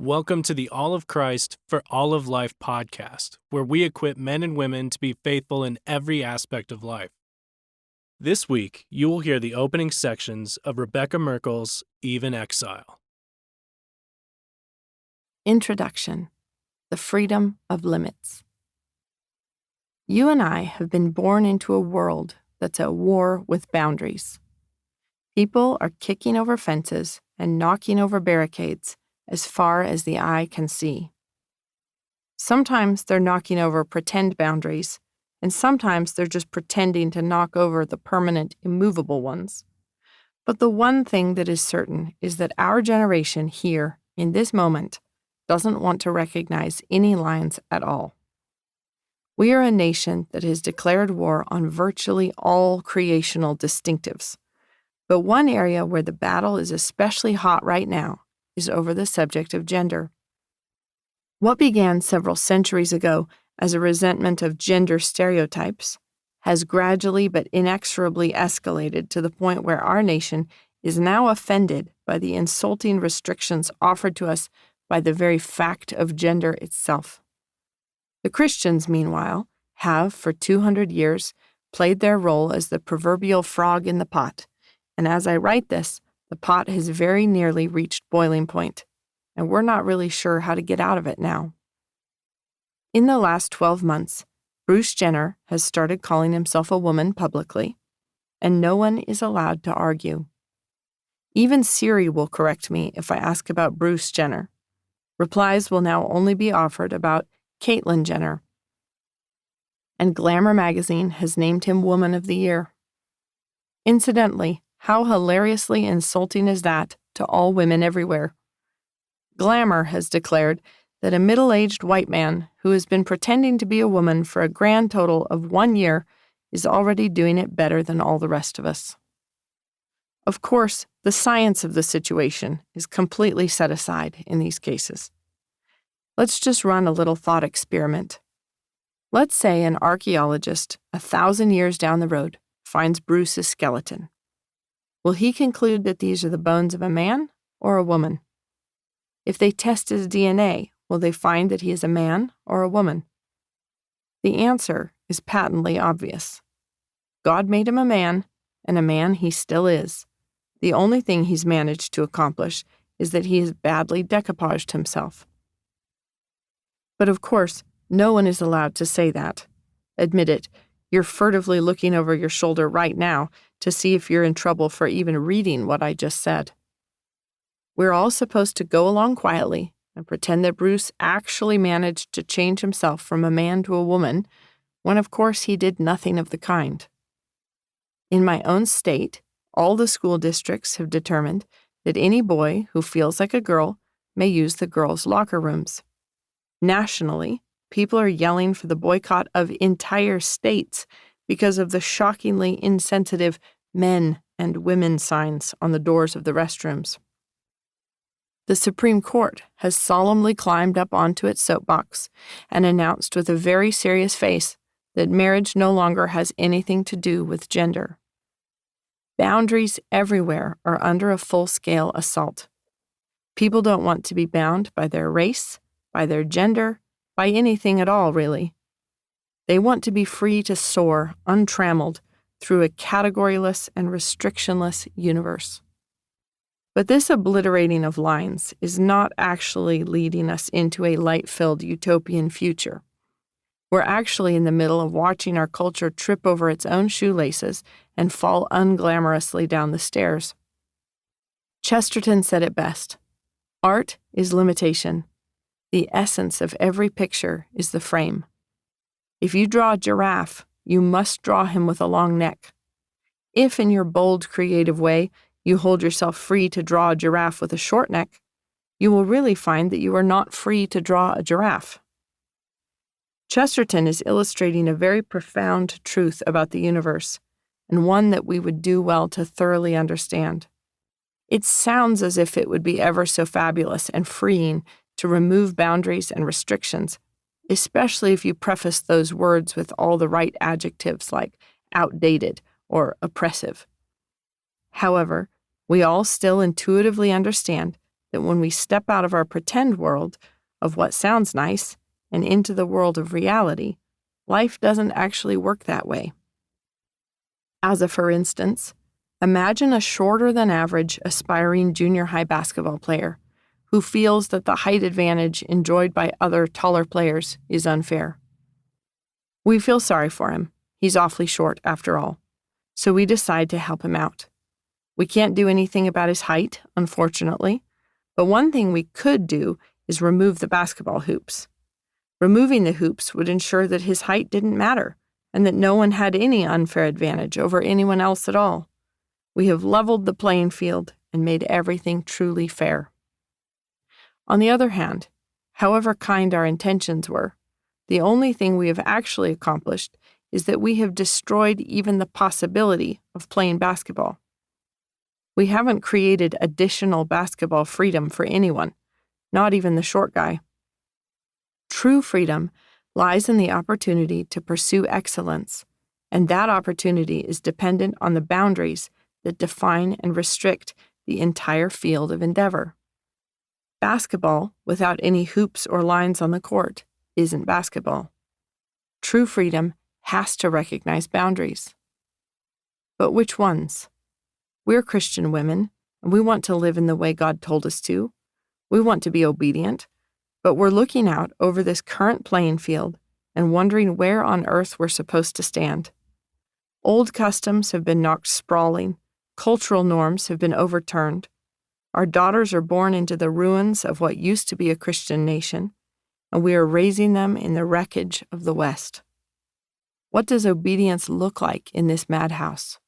Welcome to the All of Christ for All of Life podcast, where we equip men and women to be faithful in every aspect of life. This week, you will hear the opening sections of Rebekah Merkle's Even Exile. Introduction: The Freedom of Limits. You and I have been born into a world that's at war with boundaries. People are kicking over fences and knocking over barricades as far as the eye can see. Sometimes they're knocking over pretend boundaries, and sometimes they're just pretending to knock over the permanent, immovable ones. But the one thing that is certain is that our generation here, in this moment, doesn't want to recognize any lines at all. We are a nation that has declared war on virtually all creational distinctives. But one area where the battle is especially hot right now is over the subject of gender. What began several centuries ago as a resentment of gender stereotypes has gradually but inexorably escalated to the point where our nation is now offended by the insulting restrictions offered to us by the very fact of gender itself. The Christians, meanwhile, have for 200 years played their role as the proverbial frog in the pot, and as I write this, the pot has very nearly reached boiling point, and we're not really sure how to get out of it now. In the last 12 months, Bruce Jenner has started calling himself a woman publicly, and no one is allowed to argue. Even Siri will correct me if I ask about Bruce Jenner. Replies will now only be offered about Caitlyn Jenner. And Glamour magazine has named him Woman of the Year. Incidentally, how hilariously insulting is that to all women everywhere? Glamour has declared that a middle-aged white man who has been pretending to be a woman for a grand total of 1 year is already doing it better than all the rest of us. Of course, the science of the situation is completely set aside in these cases. Let's just run a little thought experiment. Let's say an archaeologist 1,000 years down the road finds Bruce's skeleton. Will he conclude that these are the bones of a man or a woman? If they test his DNA, will they find that he is a man or a woman? The answer is patently obvious. God made him a man, and a man he still is. The only thing he's managed to accomplish is that he has badly decoupaged himself. But of course, no one is allowed to say that. Admit it, you're furtively looking over your shoulder right now to see if you're in trouble for even reading what I just said. We're all supposed to go along quietly and pretend that Bruce actually managed to change himself from a man to a woman, when of course he did nothing of the kind. In my own state, all the school districts have determined that any boy who feels like a girl may use the girls' locker rooms. Nationally, people are yelling for the boycott of entire states because of the shockingly insensitive men and women signs on the doors of the restrooms. The Supreme Court has solemnly climbed up onto its soapbox and announced with a very serious face that marriage no longer has anything to do with gender. Boundaries everywhere are under a full-scale assault. People don't want to be bound by their race, by their gender, by anything at all, really. They want to be free to soar, untrammeled, through a categoryless and restrictionless universe. But this obliterating of lines is not actually leading us into a light-filled utopian future. We're actually in the middle of watching our culture trip over its own shoelaces and fall unglamorously down the stairs. Chesterton said it best: "Art is limitation. The essence of every picture is the frame. If you draw a giraffe, you must draw him with a long neck. If, in your bold, creative way, you hold yourself free to draw a giraffe with a short neck, you will really find that you are not free to draw a giraffe." Chesterton is illustrating a very profound truth about the universe, and one that we would do well to thoroughly understand. It sounds as if it would be ever so fabulous and freeing to remove boundaries and restrictions, especially if you preface those words with all the right adjectives like outdated or oppressive. However, we all still intuitively understand that when we step out of our pretend world of what sounds nice and into the world of reality, life doesn't actually work that way. As a for instance, imagine a shorter than average aspiring junior high basketball player who feels that the height advantage enjoyed by other taller players is unfair. We feel sorry for him. He's awfully short after all. So we decide to help him out. We can't do anything about his height, unfortunately, but one thing we could do is remove the basketball hoops. Removing the hoops would ensure that his height didn't matter and that no one had any unfair advantage over anyone else at all. We have leveled the playing field and made everything truly fair. On the other hand, however kind our intentions were, the only thing we have actually accomplished is that we have destroyed even the possibility of playing basketball. We haven't created additional basketball freedom for anyone, not even the short guy. True freedom lies in the opportunity to pursue excellence, and that opportunity is dependent on the boundaries that define and restrict the entire field of endeavor. Basketball, without any hoops or lines on the court, isn't basketball. True freedom has to recognize boundaries. But which ones? We're Christian women, and we want to live in the way God told us to. We want to be obedient, but we're looking out over this current playing field and wondering where on earth we're supposed to stand. Old customs have been knocked sprawling, cultural norms have been overturned. Our daughters are born into the ruins of what used to be a Christian nation, and we are raising them in the wreckage of the West. What does obedience look like in this madhouse?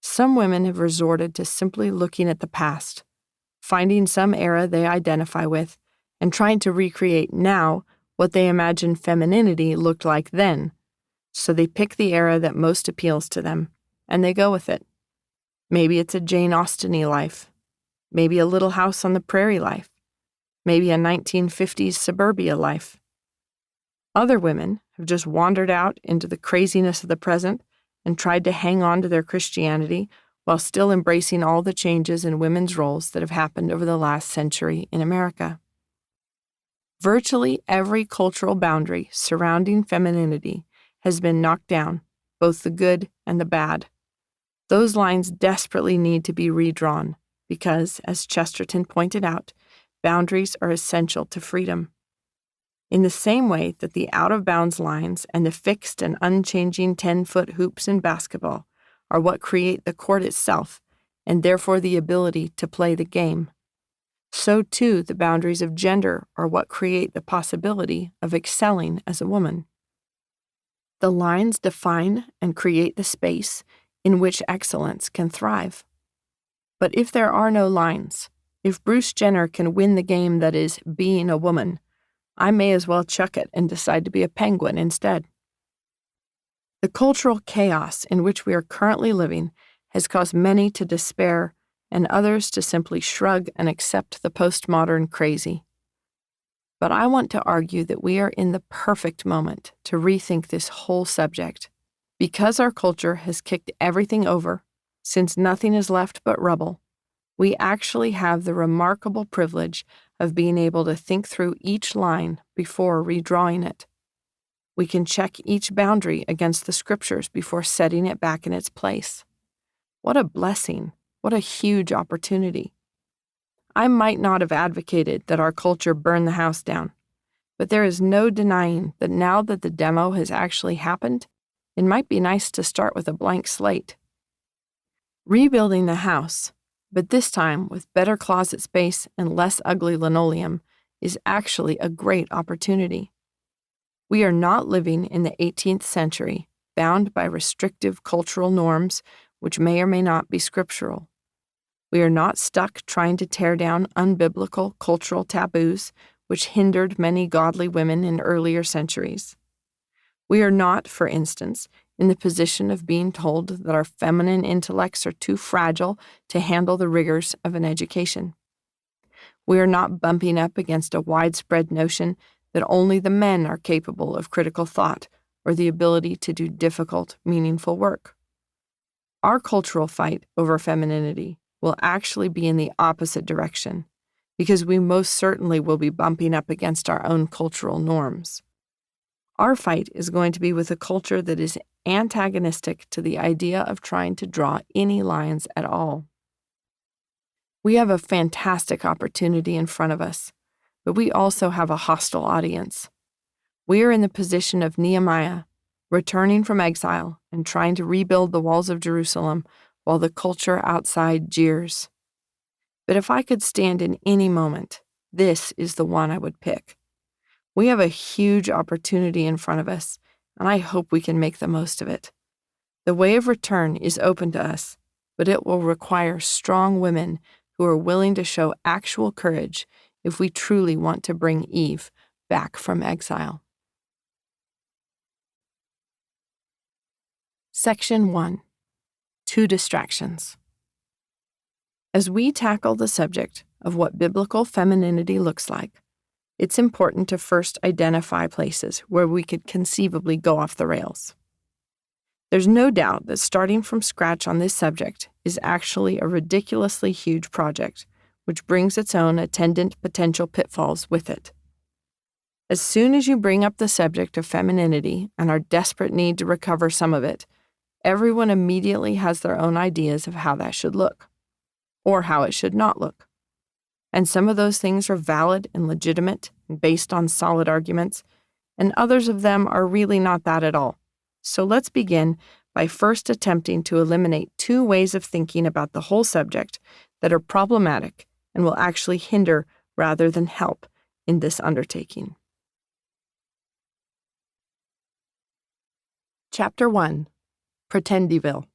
Some women have resorted to simply looking at the past, finding some era they identify with, and trying to recreate now what they imagine femininity looked like then. So they pick the era that most appeals to them, and they go with it. Maybe it's a Jane Austen-y life, maybe a Little House on the Prairie life, maybe a 1950s suburbia life. Other women have just wandered out into the craziness of the present and tried to hang on to their Christianity while still embracing all the changes in women's roles that have happened over the last century in America. Virtually every cultural boundary surrounding femininity has been knocked down, both the good and the bad. Those lines desperately need to be redrawn because, as Chesterton pointed out, boundaries are essential to freedom. In the same way that the out-of-bounds lines and the fixed and unchanging 10-foot hoops in basketball are what create the court itself, and therefore the ability to play the game, so too the boundaries of gender are what create the possibility of excelling as a woman. The lines define and create the space in which excellence can thrive. But if there are no lines, if Bruce Jenner can win the game that is being a woman, I may as well chuck it and decide to be a penguin instead. The cultural chaos in which we are currently living has caused many to despair and others to simply shrug and accept the postmodern crazy. But I want to argue that we are in the perfect moment to rethink this whole subject. Because our culture has kicked everything over, since nothing is left but rubble, we actually have the remarkable privilege of being able to think through each line before redrawing it. We can check each boundary against the scriptures before setting it back in its place. What a blessing. What a huge opportunity. I might not have advocated that our culture burn the house down, but there is no denying that now that the demo has actually happened, it might be nice to start with a blank slate. Rebuilding the house, but this time with better closet space and less ugly linoleum, is actually a great opportunity. We are not living in the 18th century, bound by restrictive cultural norms which may or may not be scriptural. We are not stuck trying to tear down unbiblical cultural taboos which hindered many godly women in earlier centuries. We are not, for instance, in the position of being told that our feminine intellects are too fragile to handle the rigors of an education. We are not bumping up against a widespread notion that only the men are capable of critical thought or the ability to do difficult, meaningful work. Our cultural fight over femininity will actually be in the opposite direction, because we most certainly will be bumping up against our own cultural norms. Our fight is going to be with a culture that is antagonistic to the idea of trying to draw any lines at all. We have a fantastic opportunity in front of us, but we also have a hostile audience. We are in the position of Nehemiah, returning from exile and trying to rebuild the walls of Jerusalem while the culture outside jeers. But if I could stand in any moment, this is the one I would pick. We have a huge opportunity in front of us, and I hope we can make the most of it. The way of return is open to us, but it will require strong women who are willing to show actual courage if we truly want to bring Eve back from exile. Section 1. 2 Distractions. As we tackle the subject of what biblical femininity looks like, it's important to first identify places where we could conceivably go off the rails. There's no doubt that starting from scratch on this subject is actually a ridiculously huge project, which brings its own attendant potential pitfalls with it. As soon as you bring up the subject of femininity and our desperate need to recover some of it, everyone immediately has their own ideas of how that should look, or how it should not look. And some of those things are valid and legitimate and based on solid arguments, and others of them are really not that at all. So let's begin by first attempting to eliminate 2 ways of thinking about the whole subject that are problematic and will actually hinder rather than help in this undertaking. Chapter 1. Pretendiville.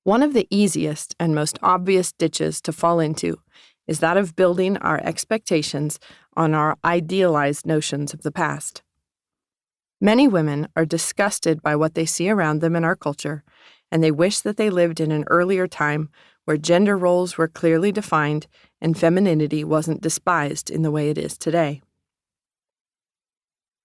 One of the easiest and most obvious ditches to fall into is that of building our expectations on our idealized notions of the past. Many women are disgusted by what they see around them in our culture, and they wish that they lived in an earlier time where gender roles were clearly defined and femininity wasn't despised in the way it is today.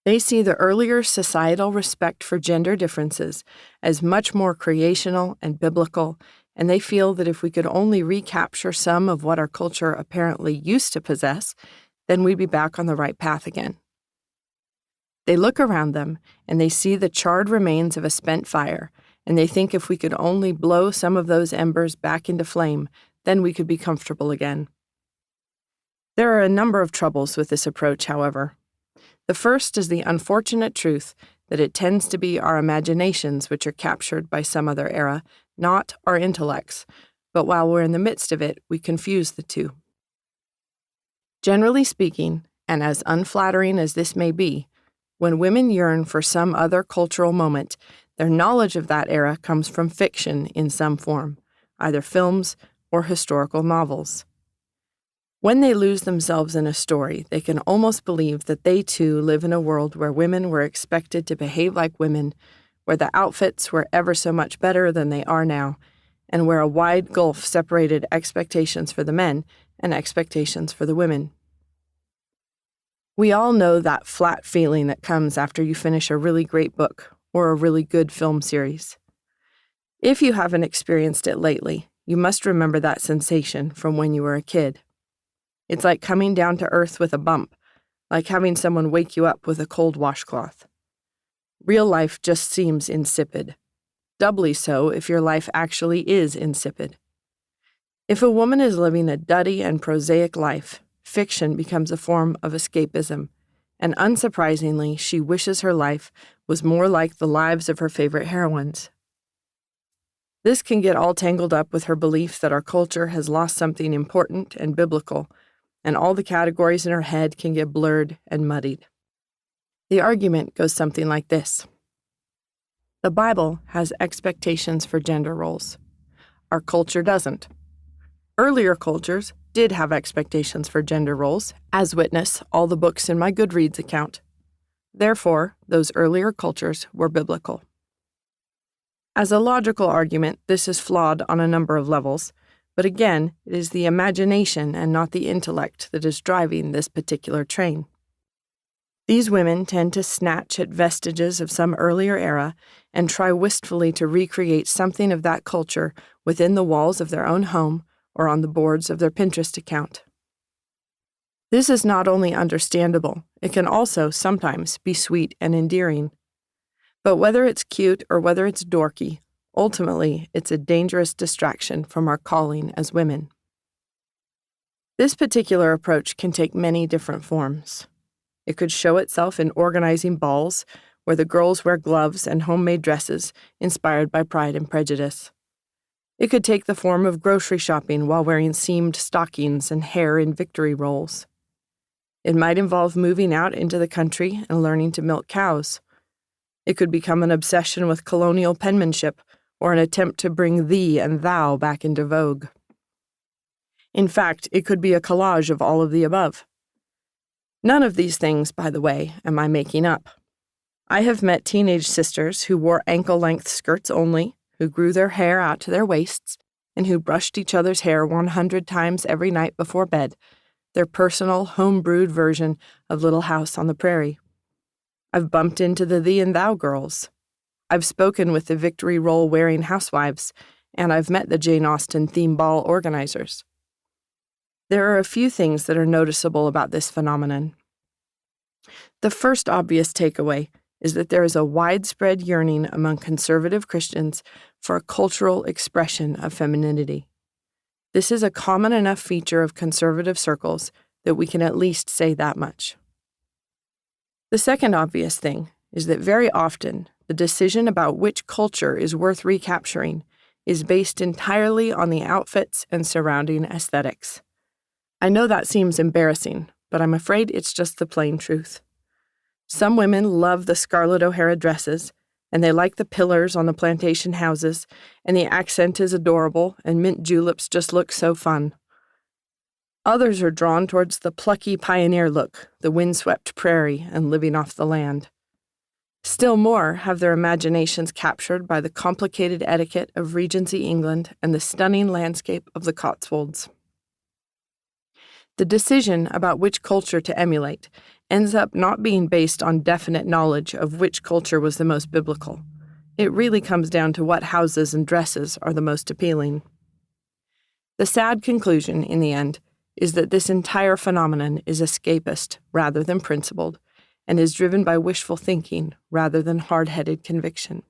They see the earlier societal respect for gender differences as much more creational and biblical, and they feel that if we could only recapture some of what our culture apparently used to possess, then we'd be back on the right path again. They look around them, and they see the charred remains of a spent fire, and they think if we could only blow some of those embers back into flame, then we could be comfortable again. There are a number of troubles with this approach, however. The first is the unfortunate truth that it tends to be our imaginations which are captured by some other era, not our intellects, but while we're in the midst of it, we confuse the two. Generally speaking, and as unflattering as this may be, when women yearn for some other cultural moment, their knowledge of that era comes from fiction in some form, either films or historical novels. When they lose themselves in a story, they can almost believe that they too live in a world where women were expected to behave like women, where the outfits were ever so much better than they are now, and where a wide gulf separated expectations for the men and expectations for the women. We all know that flat feeling that comes after you finish a really great book or a really good film series. If you haven't experienced it lately, you must remember that sensation from when you were a kid. It's like coming down to earth with a bump, like having someone wake you up with a cold washcloth. Real life just seems insipid. Doubly so if your life actually is insipid. If a woman is living a duddy and prosaic life, fiction becomes a form of escapism, and unsurprisingly, she wishes her life was more like the lives of her favorite heroines. This can get all tangled up with her belief that our culture has lost something important and biblical, and all the categories in her head can get blurred and muddied. The argument goes something like this. The Bible has expectations for gender roles. Our culture doesn't. Earlier cultures did have expectations for gender roles, as witness all the books in my Goodreads account. Therefore, those earlier cultures were biblical. As a logical argument, this is flawed on a number of levels, but again, it is the imagination and not the intellect that is driving this particular train. These women tend to snatch at vestiges of some earlier era and try wistfully to recreate something of that culture within the walls of their own home or on the boards of their Pinterest account. This is not only understandable, it can also sometimes be sweet and endearing. But whether it's cute or whether it's dorky, ultimately it's a dangerous distraction from our calling as women. This particular approach can take many different forms. It could show itself in organizing balls where the girls wear gloves and homemade dresses inspired by Pride and Prejudice. It could take the form of grocery shopping while wearing seamed stockings and hair in victory rolls. It might involve moving out into the country and learning to milk cows. It could become an obsession with colonial penmanship or an attempt to bring thee and thou back into vogue. In fact, it could be a collage of all of the above. None of these things, by the way, am I making up. I have met teenage sisters who wore ankle-length skirts only, who grew their hair out to their waists, and who brushed each other's hair 100 times every night before bed, their personal, home-brewed version of Little House on the Prairie. I've bumped into the thee and thou girls. I've spoken with the victory roll-wearing housewives, and I've met the Jane Austen theme ball organizers. There are a few things that are noticeable about this phenomenon. The first obvious takeaway is that there is a widespread yearning among conservative Christians for a cultural expression of femininity. This is a common enough feature of conservative circles that we can at least say that much. The second obvious thing is that very often the decision about which culture is worth recapturing is based entirely on the outfits and surrounding aesthetics. I know that seems embarrassing, but I'm afraid it's just the plain truth. Some women love the Scarlett O'Hara dresses, and they like the pillars on the plantation houses, and the accent is adorable, and mint juleps just look so fun. Others are drawn towards the plucky pioneer look, the windswept prairie, and living off the land. Still more have their imaginations captured by the complicated etiquette of Regency England and the stunning landscape of the Cotswolds. The decision about which culture to emulate ends up not being based on definite knowledge of which culture was the most biblical. It really comes down to what houses and dresses are the most appealing. The sad conclusion, in the end, is that this entire phenomenon is escapist rather than principled, and is driven by wishful thinking rather than hard-headed conviction.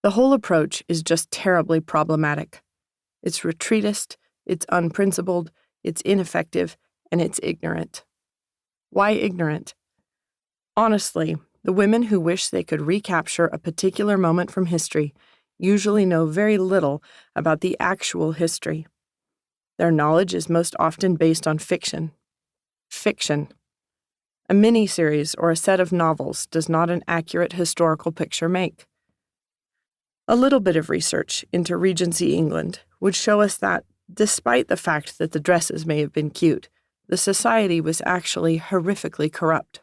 The whole approach is just terribly problematic. It's retreatist, it's unprincipled, it's ineffective, and it's ignorant. Why ignorant? Honestly, the women who wish they could recapture a particular moment from history usually know very little about the actual history. Their knowledge is most often based on fiction. Fiction. A miniseries or a set of novels does not an accurate historical picture make. A little bit of research into Regency England would show us that, despite the fact that the dresses may have been cute, the society was actually horrifically corrupt.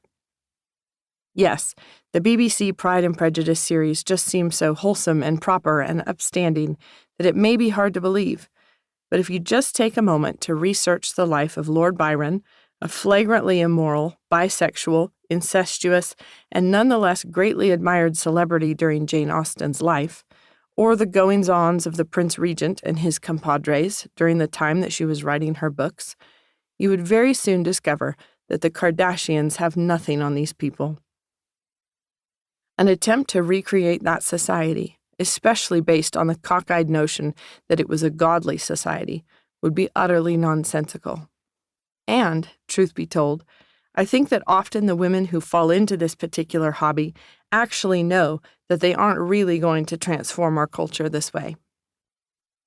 Yes, the BBC Pride and Prejudice series just seems so wholesome and proper and upstanding that it may be hard to believe, but if you just take a moment to research the life of Lord Byron, a flagrantly immoral, bisexual, incestuous, and nonetheless greatly admired celebrity during Jane Austen's life, or the goings-ons of the Prince Regent and his compadres during the time that she was writing her books, you would very soon discover that the Kardashians have nothing on these people. An attempt to recreate that society, especially based on the cockeyed notion that it was a godly society, would be utterly nonsensical. And, truth be told, I think that often the women who fall into this particular hobby actually know that they aren't really going to transform our culture this way.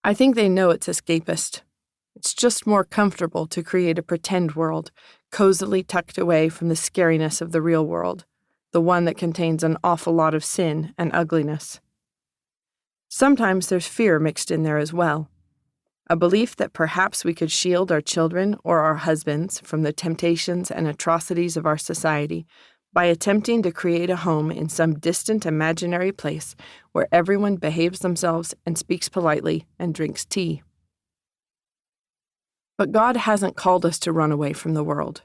I think they know it's escapist. It's just more comfortable to create a pretend world, cozily tucked away from the scariness of the real world, the one that contains an awful lot of sin and ugliness. Sometimes there's fear mixed in there as well. A belief that perhaps we could shield our children or our husbands from the temptations and atrocities of our society by attempting to create a home in some distant imaginary place where everyone behaves themselves and speaks politely and drinks tea. But God hasn't called us to run away from the world.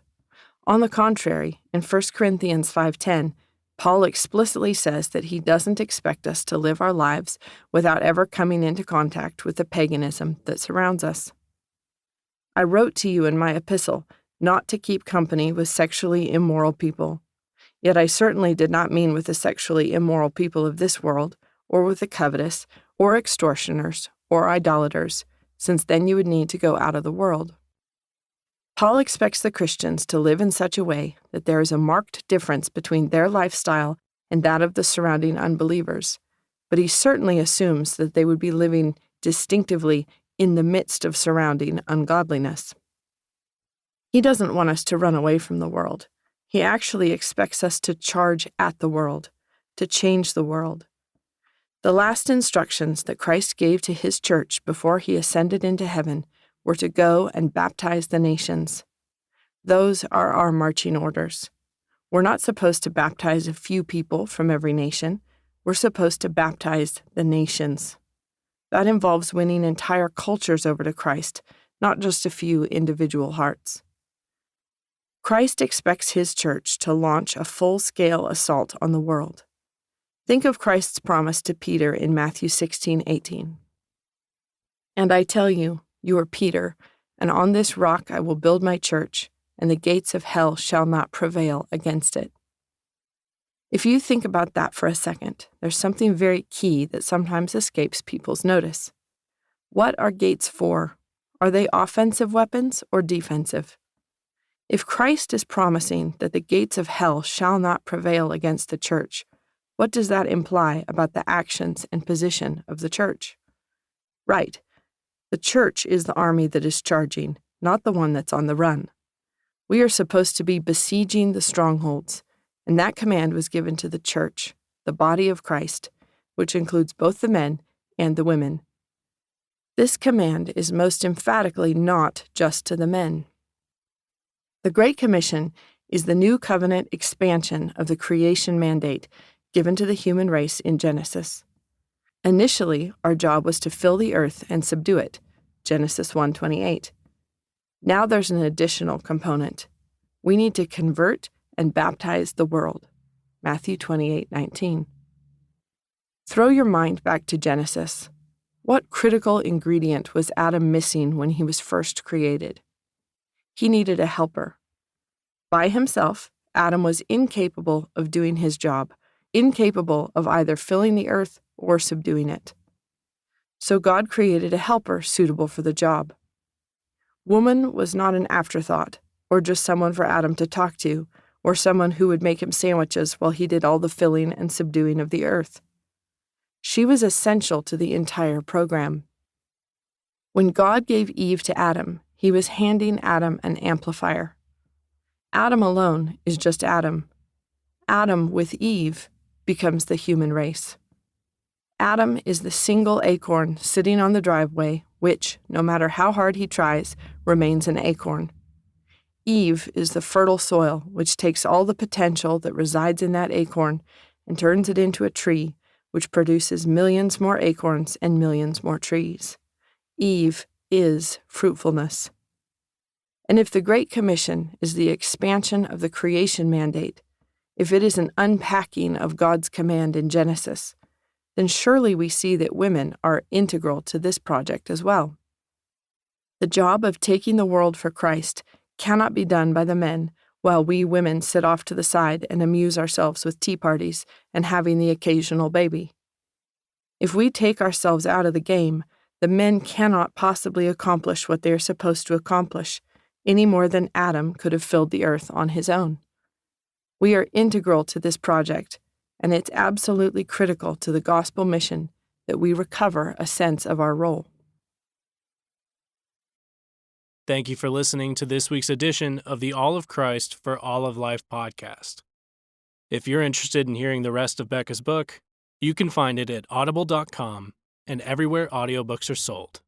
On the contrary, in 1 Corinthians 5:10, Paul explicitly says that he doesn't expect us to live our lives without ever coming into contact with the paganism that surrounds us. I wrote to you in my epistle not to keep company with sexually immoral people, yet I certainly did not mean with the sexually immoral people of this world, or with the covetous, or extortioners, or idolaters, since then you would need to go out of the world. Paul expects the Christians to live in such a way that there is a marked difference between their lifestyle and that of the surrounding unbelievers, but he certainly assumes that they would be living distinctively in the midst of surrounding ungodliness. He doesn't want us to run away from the world. He actually expects us to charge at the world, to change the world. The last instructions that Christ gave to his church before he ascended into heaven were to go and baptize the nations. Those are our marching orders. We're not supposed to baptize a few people from every nation. We're supposed to baptize the nations. That involves winning entire cultures over to Christ, not just a few individual hearts. Christ expects his church to launch a full-scale assault on the world. Think of Christ's promise to Peter in Matthew 16:18. And I tell you, you are Peter, and on this rock I will build my church, and the gates of hell shall not prevail against it. If you think about that for a second, there's something very key that sometimes escapes people's notice. What are gates for? Are they offensive weapons or defensive? If Christ is promising that the gates of hell shall not prevail against the church, what does that imply about the actions and position of the church? Right. The church is the army that is charging, not the one that's on the run. We are supposed to be besieging the strongholds, and that command was given to the church, the body of Christ, which includes both the men and the women. This command is most emphatically not just to the men. The Great Commission is the new covenant expansion of the creation mandate given to the human race in Genesis. Initially, our job was to fill the earth and subdue it, Genesis 1:28. Now there's an additional component. We need to convert and baptize the world, Matthew 28:19. Throw your mind back to Genesis. What critical ingredient was Adam missing when he was first created? He needed a helper. By himself, Adam was incapable of doing his job, incapable of either filling the earth or subduing it. So God created a helper suitable for the job. Woman was not an afterthought, or just someone for Adam to talk to, or someone who would make him sandwiches while he did all the filling and subduing of the earth. She was essential to the entire program. When God gave Eve to Adam, he was handing Adam an amplifier. Adam alone is just Adam. Adam with Eve becomes the human race. Adam is the single acorn sitting on the driveway, which, no matter how hard he tries, remains an acorn. Eve is the fertile soil which takes all the potential that resides in that acorn and turns it into a tree, which produces millions more acorns and millions more trees. Eve is fruitfulness. And if the Great Commission is the expansion of the creation mandate, if it is an unpacking of God's command in Genesis, then surely we see that women are integral to this project as well. The job of taking the world for Christ cannot be done by the men, while we women sit off to the side and amuse ourselves with tea parties and having the occasional baby. If we take ourselves out of the game, the men cannot possibly accomplish what they are supposed to accomplish, any more than Adam could have filled the earth on his own. We are integral to this project, and it's absolutely critical to the gospel mission that we recover a sense of our role. Thank you for listening to this week's edition of the All of Christ for All of Life podcast. If you're interested in hearing the rest of Becca's book, you can find it at audible.com and everywhere audiobooks are sold.